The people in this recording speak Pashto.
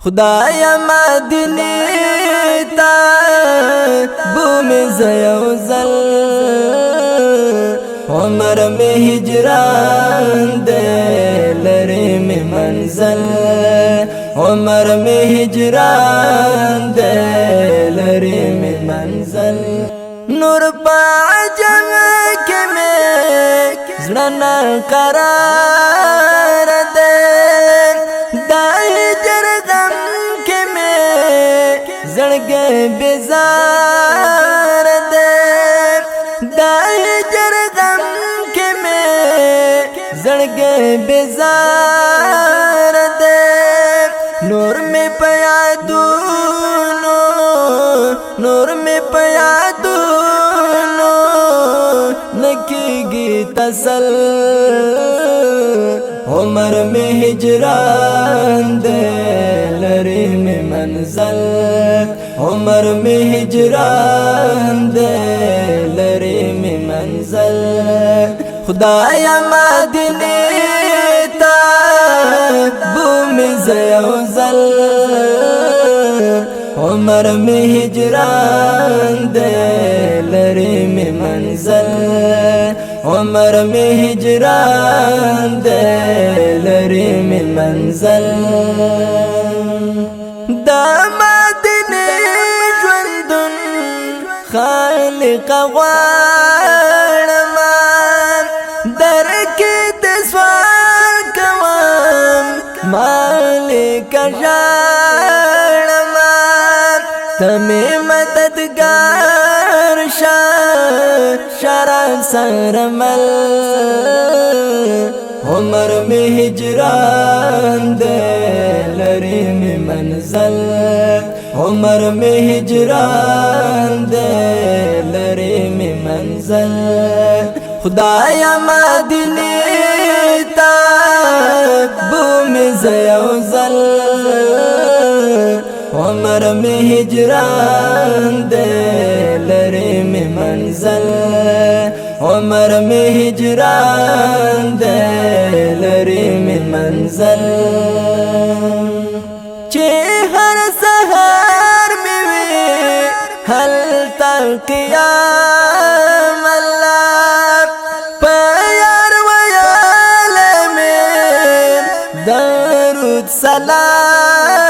خدایا مدینه تا بومی زیوزل عمر میں ہجران دے لری میں منزل عمر میں ہجران دے لری میں منزل نور پا عجم کے میں زڑنا قرار دے دائی جرغم کے میں زڑگے بیزار دے دائی جرغم کے میں زڑگے بیزار دے نور میں پیادونو نور میں پیادونو نکی گی تسل عمر میں ہجران دے لری میں منزل عمر میں ہجران دے لری میں منزل خدایا مدینه تا بومی زیوزل عمر میں ہجران دے لری میں منزل عمر میں ہجران دے لری میں منزل دا مدینه ژوندون خالق غواړم درکې د سوال کوم مالک ژاړم ته مې مددګار شه شراب سره مل عمر میں ہجران دے لری میں منزل عمر میں ہجران دے لری میں منزل خدایا مدینه تا بومی زیوزل عمر میں ہجران دے لری میں منزل عمر میں ہجران دے لری میں منزل چه ہر سحر میں وی حل تل قیام اللہ پیار ویال میں درود سلام